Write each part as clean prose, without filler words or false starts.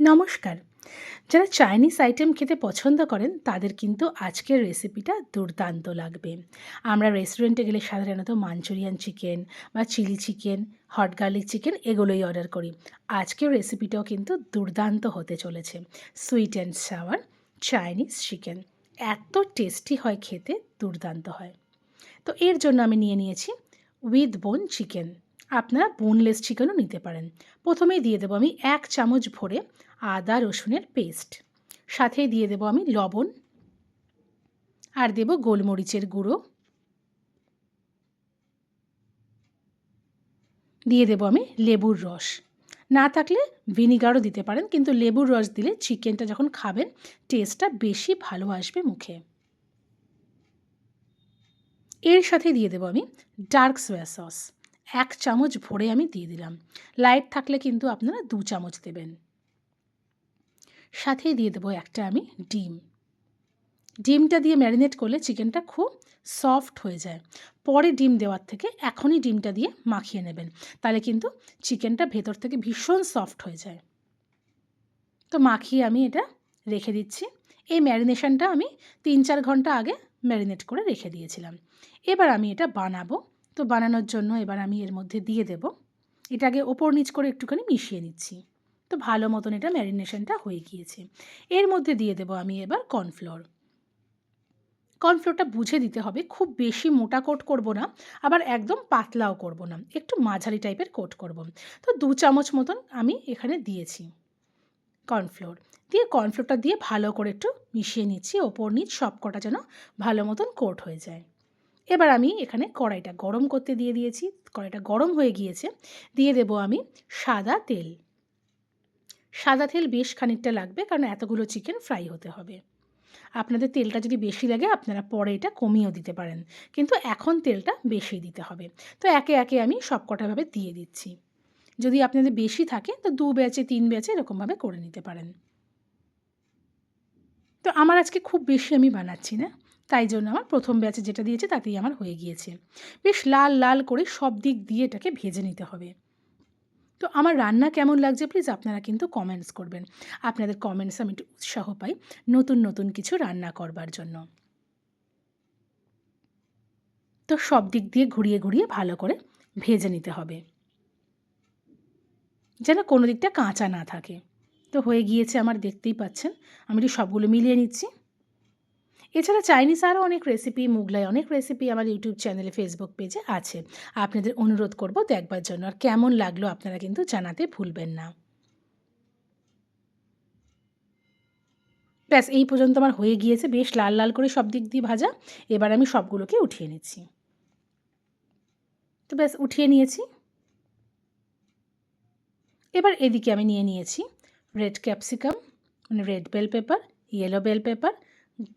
নমস্কার। যারা Chinese item খেতে পছন্দ করেন তাদের কিন্তু আজকের রেসিপিটা দুর্দান্ত লাগবে। আমরা রেস্টুরেন্টে গেলে সাধারণত মাঞ্চুরিয়ান চিকেন বা chilli chicken, hot garlic chicken এগুলোই অর্ডার করি। আজকের রেসিপিটাও কিন্তু দুর্দান্ত হতে চলেছে। Sweet and sour Chinese chicken. এত টেস্টি হয় খেতে, দুর্দান্ত হয়। তো এর জন্য আমি নিয়ে নিয়েছি উইথ বোন চিকেন। আপনারা বোনলেস চিকেনও নিতে পারেন। প্রথমেই দিয়ে দেবো আমি 1 চামচ ভরে আদা রসুনের পেস্ট। সাথেই দিয়ে দেবো আমি লবণ, আর দেবো গোলমরিচের গুঁড়ো, দিয়ে দেবো আমি লেবুর রস। না থাকলে ভিনিগারও দিতে পারেন, কিন্তু লেবুর রস দিলে চিকেনটা যখন খাবেন টেস্টটা বেশি ভালো আসবে মুখে। এর সাথে দিয়ে দেবো আমি ডার্ক সোয়া সস। 1 চামচ ভরে আমি দিয়ে দিলাম। লাইট থাকলে কিন্তু আপনারা 2 চামচ দেবেন। সাথেই দিয়ে দেবো একটা আমি ডিম। ডিমটা দিয়ে ম্যারিনেট করলে চিকেনটা খুব সফট হয়ে যায়। পরে ডিম দেওয়ার থেকে এখনই ডিমটা দিয়ে মাখিয়ে নেবেন, তাহলে কিন্তু চিকেনটা ভেতর থেকে ভীষণ সফট হয়ে যায়। তো মাখিয়ে আমি এটা রেখে দিচ্ছি। এই ম্যারিনেশনটা আমি 3-4 ঘন্টা আগে ম্যারিনেট করে রেখে দিয়েছিলাম। এবার আমি এটা বানাবো। তো বানানোর জন্য এবার আমি এর মধ্যে দিয়ে দেব। এটাকে ওপর নিচ করে একটুখানি মিশিয়ে নিচ্ছি। তো ভালো মতন এটা ম্যারিনেশনটা হয়ে গিয়েছে। এর মধ্যে দিয়ে দেব আমি এবার কর্নফ্লোর। কর্নফ্লোরটা বুঝে দিতে হবে, খুব বেশি মোটা কোট করব না, আবার একদম পাতলাও করব না, একটু মাঝারি টাইপের কোট করব। তো 2 চামচ মতন আমি এখানে দিয়েছি কর্নফ্লোর। দিয়ে কর্নফ্লোরটা দিয়ে ভালো করে একটু মিশিয়ে নিচ্ছি, ওপর নিচ সব কটা যেন ভালো মতন কোট হয়ে যায়। এবার আমি এখানে কড়াইটা গরম করতে দিয়ে দিয়েছি। কড়াইটা গরম হয়ে গিয়েছে। দিয়ে দেব আমি সাদা তেল। সাদা তেল বেশ খানিকটা লাগবে, কারণ এতগুলো চিকেন ফ্রাই হতে হবে। আপনাদের তেলটা যদি বেশি লাগে আপনারা পরে এটা কমিয়েও দিতে পারেন, কিন্তু এখন তেলটা বেশি দিতে হবে। তো একে একে আমি সব কটাভাবে দিয়ে দিচ্ছি। যদি আপনাদের বেশি থাকে তো 2 ব্যাচে 3 ব্যাচে এরকমভাবে করে নিতে পারেন। তো আমার আজকে খুব বেশি আমি বানাচ্ছি না, তাই জন্য আমার প্রথম ব্যাচে যেটা দিয়েছে তাতেই আমার হয়ে গিয়েছে। বেশ লাল লাল করে সব দিক দিয়ে এটাকে ভেজে নিতে হবে। তো আমার রান্না কেমন লাগছে প্লিজ আপনারা কিন্তু কমেন্টস করবেন। আপনাদের কমেন্টসে আমি একটু উৎসাহ পাই নতুন নতুন কিছু রান্না করবার জন্য। তো সব দিক দিয়ে ঘুরিয়ে ঘুরিয়ে ভালো করে ভেজে নিতে হবে, যেন কোনো দিকটা কাঁচা না থাকে। তো হয়ে গিয়েছে আমার, দেখতেই পাচ্ছেন। আমি একটু সবগুলো মিলিয়ে নিচ্ছি। এছাড়া চাইনিজ আরও অনেক রেসিপি, মুগলাই অনেক রেসিপি আমার ইউটিউব চ্যানেলে, ফেসবুক পেজে আছে। আপনাদের অনুরোধ করব দেখবার জন্য। আর কেমন লাগলো আপনারা কিন্তু জানাতে ভুলবেন না। ব্যাস এই পর্যন্ত আমার হয়ে গিয়েছে, বেশ লাল লাল করে সব দিক দিয়ে ভাজা। এবার আমি সবগুলোকে উঠিয়ে নিচ্ছি। তো ব্যাস উঠিয়ে নিয়েছি। এবার এদিকে আমি নিয়ে নিয়েছি রেড ক্যাপসিকাম, মানে red bell pepper, yellow bell pepper,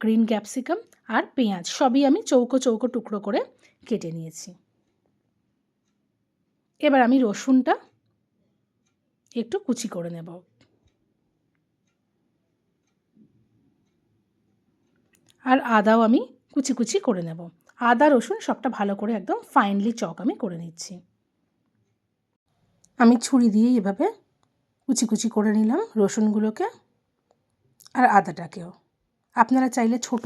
green capsicum আর পেঁয়াজ সবই আমি চৌকো চৌকো টুকরো করে কেটে নিয়েছি। এবার আমি রসুনটা একটু কুচি করে নেব, আর আদাও আমি কুচি কুচি করে নেব। আদা রসুন সবটা ভালো করে একদম ফাইনলি চক আমি করে নিচ্ছি। আমি ছুরি দিয়ে এভাবে কুচি কুচি করে নিলাম রসুনগুলোকে আর আদাটাকেও। আপনারা চাইলে ছোট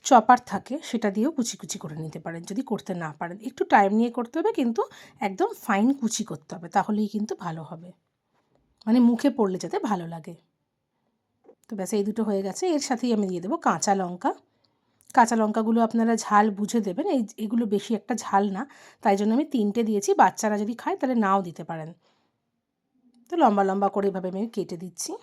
চপার থাকে সেটা দিয়েও কুচি কুচি করে নিতে পারেন, যদি করতে না পারেন। একটু টাইম নিয়ে করতে হবে, কিন্তু একদম ফাইন কুচি করতে হবে, তাহলেই কিন্তু ভালো হবে, মানে মুখে পড়লে যাতে ভালো লাগে। তো ব্যাস এই দুটো হয়ে গেছে। এর সাথেই আমি দিয়ে দেবো কাঁচা লঙ্কা। কাঁচা লঙ্কাগুলো আপনারা ঝাল বুঝে দেবেন। এগুলো বেশি একটা ঝাল না, তাই জন্য আমি 3টে দিয়েছি। বাচ্চারা যদি খায় তাহলে নাও দিতে পারেন। তো লম্বা লম্বা করে এভাবে আমি কেটে দিচ্ছি।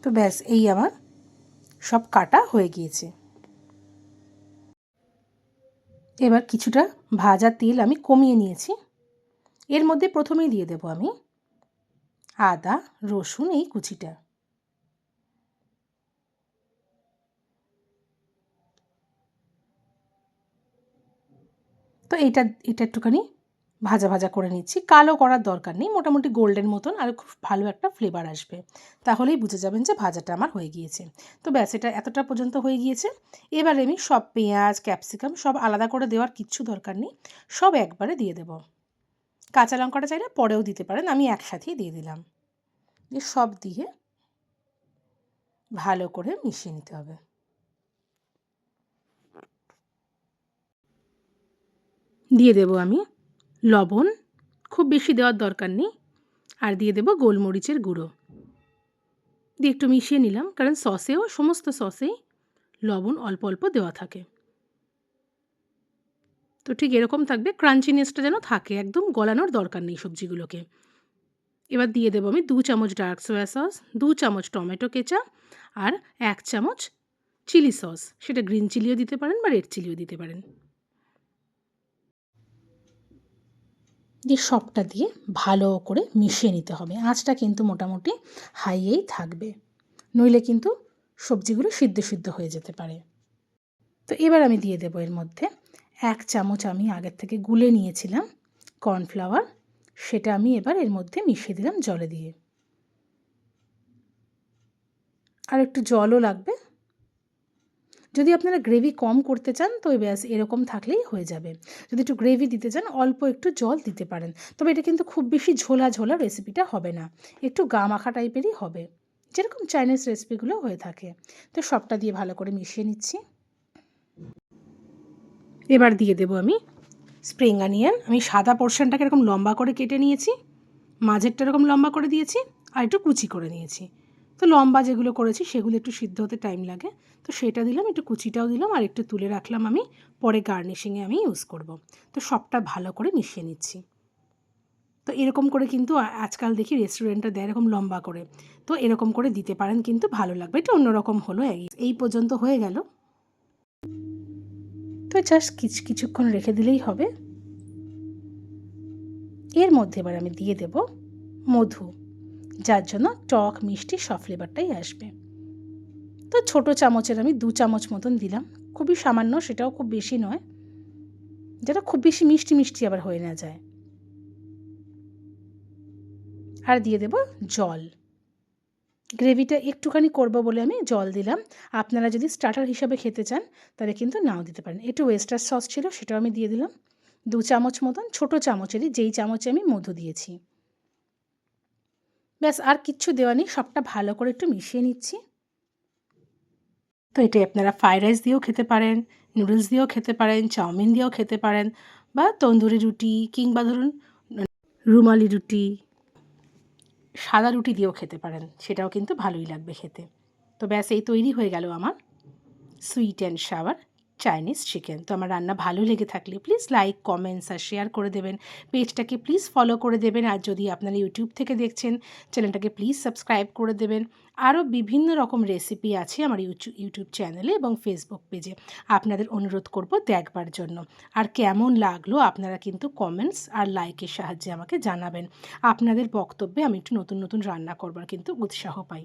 তো ব্যাস এই আমার সব কাটা হয়ে গিয়েছে। এবার কিছুটা ভাজা তেল আমি কমিয়ে নিয়েছি। এর মধ্যে প্রথমেই দিয়ে দেবো আমি আদা রসুন এই কুচিটা। তো এটা একটুখানি ভাজা ভাজা করে নিচ্ছি। কালো করার দরকার নেই, মোটামুটি গোল্ডেন মতন, আর খুব ভালো একটা ফ্লেভার আসবে। তাহলেই বুঝে যাবেন যে ভাজাটা আমার হয়ে গিয়েছে। তো ব্যাস, এটা এতটা পর্যন্ত হয়ে গিয়েছে। এবারে আমি সব পেঁয়াজ, ক্যাপসিকাম সব আলাদা করে দেওয়ার কিচ্ছু দরকার নেই, সব একবারে দিয়ে দেব। কাঁচা লঙ্কাটা চাইলে পরেও দিতে পারেন, আমি একসাথেই দিয়ে দিলাম। দিয়ে সব দিয়ে ভালো করে মিশিয়ে নিতে হবে। দিয়ে দেব আমি লবণ, খুব বেশি দেওয়ার দরকার নেই, আর দিয়ে দেব গোলমরিচের গুঁড়ো। দিয়ে একটু মিশিয়ে নিলাম, কারণ সসেও, সমস্ত সসেই লবণ অল্প অল্প দেওয়া থাকে। তো ঠিক এরকম থাকবে, ক্রাঞ্চিনেসটা যেন থাকে, একদম গলানোর দরকার নেই সবজিগুলোকে। এবার দিয়ে দেবো আমি 2 চামচ ডার্ক সোয়া সস, 2 চামচ টমেটো কেচাপ, আর 1 চামচ চিলি সস। সেটা গ্রিন চিলিও দিতে পারেন বা রেড চিলিও দিতে পারেন। দিয়ে সবটা দিয়ে ভালো করে মিশিয়ে নিতে হবে। আঁচটা কিন্তু মোটামুটি হাইয়েই থাকবে, নইলে কিন্তু সবজিগুলো সিদ্ধ সিদ্ধ হয়ে যেতে পারে। তো এবার আমি দিয়ে দেবো এর মধ্যে 1 চামচ আমি আগের থেকে গুলে নিয়েছিলাম কর্নফ্লাওয়ার, সেটা আমি এবার এর মধ্যে মিশিয়ে দিলাম জলে দিয়ে। আর একটু জলও লাগবে। যদি আপনারা গ্রেভি কম করতে চান তো ব্যাস এরকম থাকলেই হয়ে যাবে। যদি একটু গ্রেভি দিতে চান অল্প একটু জল দিতে পারেন, তবে এটা কিন্তু খুব বেশি ঝোলা ঝোলা রেসিপিটা হবে না, একটু গা মাখা টাইপেরই হবে, যেরকম চাইনিজ রেসিপিগুলো হয়ে থাকে। তো সবটা দিয়ে ভালো করে মিশিয়ে নিচ্ছি। এবার দিয়ে দেবো আমি স্প্রিং অনিয়ন। আমি সাদা পোর্শনটাকে এরকম লম্বা করে কেটে নিয়েছি, মাঝেরটা এরকম লম্বা করে দিয়েছি, আর একটু কুচি করে নিয়েছি। তো লম্বা যেগুলো করেছি সেগুলো একটু সিদ্ধ হতে টাইম লাগে, তো সেটা দিলাম, একটু কুচিটাও দিলাম, আর একটু তুলে রাখলাম আমি, পরে গার্নিশিংয়ে আমি ইউজ করব। তো সবটা ভালো করে মিশিয়ে নিচ্ছি। তো এরকম করে কিন্তু আজকাল দেখি রেস্টুরেন্টে দেয় এরকম লম্বা করে, তো এরকম করে দিতে পারেন, কিন্তু ভালো লাগবে। এটা অন্যরকম হলো। এই পর্যন্ত হয়ে গেল। তো জাস্ট কিছুক্ষণ রেখে দিলেই হবে। এর মধ্যে এবার আমি দিয়ে দেব মধু, যার জন্য টক মিষ্টি সব ফ্লেভারটাই আসবে। তো ছোটো চামচের আমি 2 চামচ মতন দিলাম, খুবই সামান্য, সেটাও খুব বেশি নয়, যেটা খুব বেশি মিষ্টি মিষ্টি আবার হয়ে না যায়। আর দিয়ে দেব জল। গ্রেভিটা একটুখানি করবো বলে আমি জল দিলাম। আপনারা যদি স্টার্টার হিসাবে খেতে চান তাহলে কিন্তু নাও দিতে পারেন। একটু ওয়েস্টার সস ছিল, সেটাও আমি দিয়ে দিলাম 2 চামচ মতন, ছোটো চামচেরই, যেই চামচে আমি মধু দিয়েছি। ব্যাস, আর কিচ্ছু দেওয়া নেই, সবটা ভালো করে একটু মিশিয়ে নিচ্ছি। তো এটাই আপনারা ফ্রাইড রাইস দিয়েও খেতে পারেন, নুডলস দিয়েও খেতে পারেন, চাউমিন দিয়েও খেতে পারেন, বা তন্দুরি রুটি, কিংবা ধরুন রুমালি রুটি, সাদা রুটি দিয়েও খেতে পারেন, সেটাও কিন্তু ভালোই লাগবে খেতে। তো ব্যাস, এই তৈরি হয়ে গেল আমার sweet and sour Chinese chicken. তো আমার রান্না ভালো লেগে থাকলে প্লিজ লাইক, কমেন্টস আর শেয়ার করে দেবেন। পেজটাকে প্লিজ ফলো করে দেবেন, আর যদি আপনারা ইউটিউব থেকে দেখছেন চ্যানেলটাকে প্লিজ সাবস্ক্রাইব করে দেবেন। আরও বিভিন্ন রকম রেসিপি আছে আমার ইউটিউব চ্যানেলে এবং ফেসবুক পেজে, আপনাদের অনুরোধ করব দেখবার জন্য। আর কেমন লাগলো আপনারা কিন্তু কমেন্টস আর লাইকের সাহায্যে আমাকে জানাবেন। আপনাদের বক্তব্যে আমি একটু নতুন নতুন রান্না করবার কিন্তু উৎসাহ পাই।